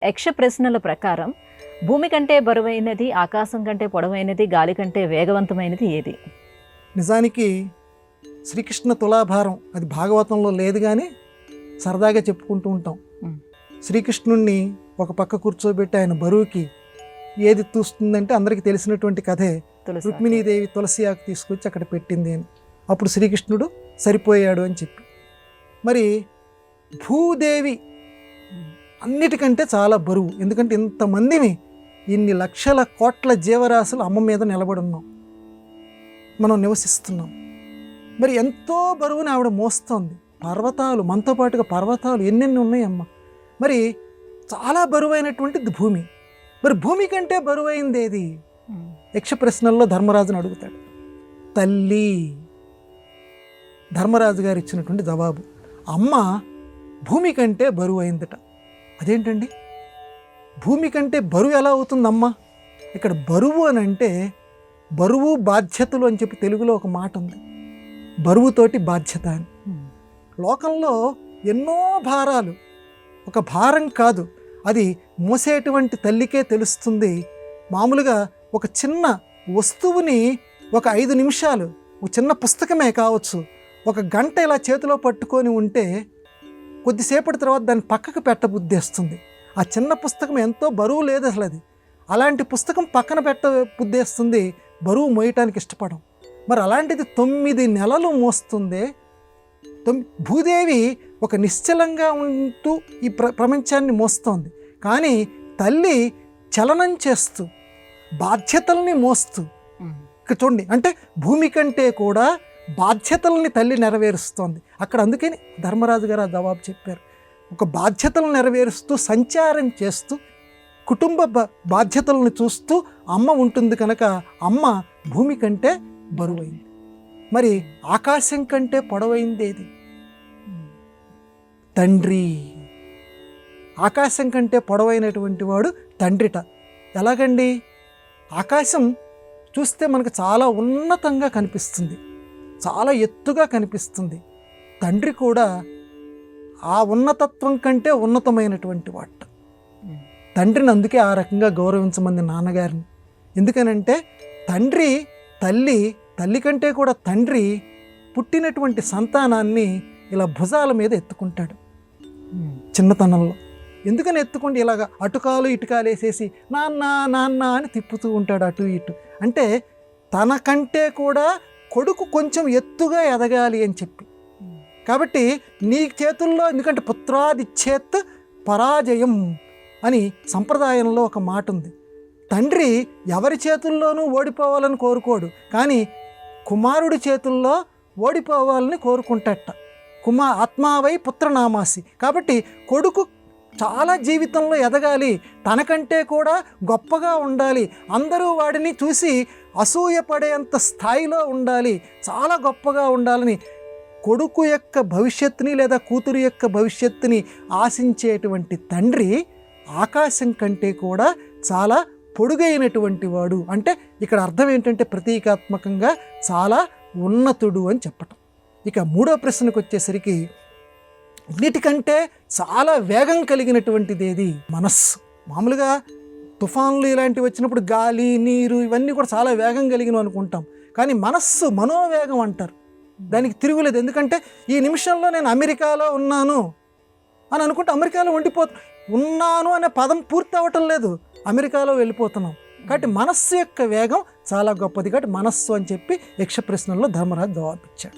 యక్ష ప్రశ్నల ప్రకారం భూమి కంటే బరువైనది, ఆకాశం కంటే పొడవైనది, గాలి కంటే వేగవంతమైనది ఏది? నిజానికి శ్రీకృష్ణ తులాభారం అది భాగవతంలో లేదు, కానీ సరదాగా చెప్పుకుంటూ ఉంటాం. శ్రీకృష్ణుణ్ణి ఒక పక్క కూర్చోబెట్టి ఆయన బరువుకి ఏది తూస్తుందంటే అందరికీ తెలిసినటువంటి కథే, రుక్మిణీదేవి తులసి ఆకు తీసుకొచ్చి అక్కడ పెట్టింది అని. అప్పుడు శ్రీకృష్ణుడు సరిపోయాడు అని చెప్పి. మరి భూదేవి అన్నిటికంటే చాలా బరువు. ఎందుకంటే ఇంతమందిని, ఇన్ని లక్షల కోట్ల జీవరాశులు అమ్మ మీద నిలబడి ఉన్నాం, మనం నివసిస్తున్నాం. మరి ఎంతో బరువుని ఆవిడ మోస్తోంది. పర్వతాలు, మనతో పాటుగా పర్వతాలు ఎన్నెన్ని ఉన్నాయమ్మ. మరి చాలా బరువైనటువంటిది భూమి. మరి భూమి కంటే బరువైంది ఏది? యక్ష ప్రశ్నల్లో ధర్మరాజుని అడుగుతాడు. తల్లి. ధర్మరాజు గారు ఇచ్చినటువంటి జవాబు, అమ్మ భూమి కంటే బరువు అయిందట. అదేంటండి, భూమి కంటే బరువు ఎలా అవుతుందమ్మా? ఇక్కడ బరువు అని అంటే బరువు బాధ్యతలు అని చెప్పి తెలుగులో ఒక మాట ఉంది, బరువుతోటి బాధ్యత అని. లోకంలో ఎన్నో భారాలు, ఒక భారం కాదు, అది మోసేటువంటి తల్లికే తెలుస్తుంది. మామూలుగా ఒక చిన్న వస్తువుని ఒక 5 నిమిషాలు, ఒక చిన్న పుస్తకమే కావచ్చు, ఒక గంట ఇలా చేతిలో పట్టుకొని ఉంటే కొద్దిసేపటి తర్వాత దాన్ని పక్కకు పెట్టబుద్దేస్తుంది. ఆ చిన్న పుస్తకం ఎంతో బరువు లేదు అసలు అది. అలాంటి పుస్తకం పక్కన పెట్టబుద్దేస్తుంది, బరువు మోయటానికి ఇష్టపడం. మరి అలాంటిది 9 నెలలు మోస్తుందే. భూదేవి ఒక నిశ్చలంగా ఉంటూ ఈ ప్రపంచాన్ని మోస్తోంది. కానీ తల్లి చలనం చేస్తూ బాధ్యతల్ని మోస్తూ, ఇక్కడ చూడండి, అంటే భూమి కంటే కూడా బాధ్యతల్ని తల్లి నెరవేరుస్తోంది అక్కడ. అందుకని ధర్మరాజు గారు ఆ జవాబు చెప్పారు. ఒక బాధ్యతలను నెరవేరుస్తూ, సంచారం చేస్తూ, కుటుంబ బాధ్యతలను చూస్తూ అమ్మ ఉంటుంది కనుక అమ్మ భూమి కంటే బరువైంది. మరి ఆకాశం కంటే పొడవైంది ఏది? తండ్రి. ఆకాశం కంటే పొడవైనటువంటి వాడు తండ్రిట. ఎలాగండి? ఆకాశం చూస్తే మనకు చాలా ఉన్నతంగా కనిపిస్తుంది, చాలా ఎత్తుగా కనిపిస్తుంది. తండ్రి కూడా ఆ ఉన్నతత్వం కంటే ఉన్నతమైనటువంటి వాడు. తండ్రిని అందుకే ఆ రకంగా గౌరవించమంది నాన్నగారిని. ఎందుకనంటే తండ్రి, తల్లి కంటే కూడా తండ్రి పుట్టినటువంటి సంతానాన్ని ఇలా భుజాల మీద ఎత్తుకుంటాడు చిన్నతనంలో. ఎందుకని ఎత్తుకుంటే ఇలాగ అటుకాలు ఇటుకాలు వేసేసి నాన్న నాన్న అని తిప్పుతూ ఉంటాడు అటు ఇటు. అంటే తనకంటే కూడా కొడుకు కొంచెం ఎత్తుగా ఎదగాలి అని చెప్పి. కాబట్టి నీ చేతుల్లో, ఎందుకంటే పుత్రాదిచ్చేత్ పరాజయం అని సంప్రదాయంలో ఒక మాట ఉంది. తండ్రి ఎవరి చేతుల్లోనూ ఓడిపోవాలని కోరుకోడు, కానీ కుమారుడి చేతుల్లో ఓడిపోవాలని కోరుకుంటాట. ఆత్మావై పుత్రనామాసి. కాబట్టి కొడుకు చాలా జీవితంలో ఎదగాలి, తనకంటే కూడా గొప్పగా ఉండాలి, అందరూ వాడిని చూసి అసూయపడేంత స్థాయిలో ఉండాలి, చాలా గొప్పగా ఉండాలని కొడుకు యొక్క భవిష్యత్తుని లేదా కూతురు యొక్క భవిష్యత్తుని ఆశించేటువంటి తండ్రి ఆకాశం కంటే కూడా చాలా పొడుగైనటువంటి వాడు. అంటే ఇక్కడ అర్థం ఏంటంటే ప్రతీకాత్మకంగా చాలా ఉన్నతుడు అని చెప్పటం. ఇక మూడో ప్రశ్నకు వచ్చేసరికి, అన్నిటికంటే చాలా వేగం కలిగినటువంటిది ఏది? మనస్సు. మామూలుగా తుఫాన్లు ఇలాంటివి వచ్చినప్పుడు గాలి, నీరు ఇవన్నీ కూడా చాలా వేగం కలిగినవి అనుకుంటాం, కానీ మనస్సు మనోవేగం అంటారు. దానికి తిరుగులేదు. ఎందుకంటే ఈ నిమిషంలో నేను అమెరికాలో ఉన్నాను అని అనుకుంటే అమెరికాలో ఉన్నాను అనే పదం పూర్తి అవ్వటం లేదు, అమెరికాలో వెళ్ళిపోతున్నాం. కాబట్టి మనస్సు యొక్క వేగం చాలా గొప్పది. కాబట్టి మనస్సు అని చెప్పి యక్ష ప్రశ్నల్లో ధర్మరాజు జవాబిచ్చాడు.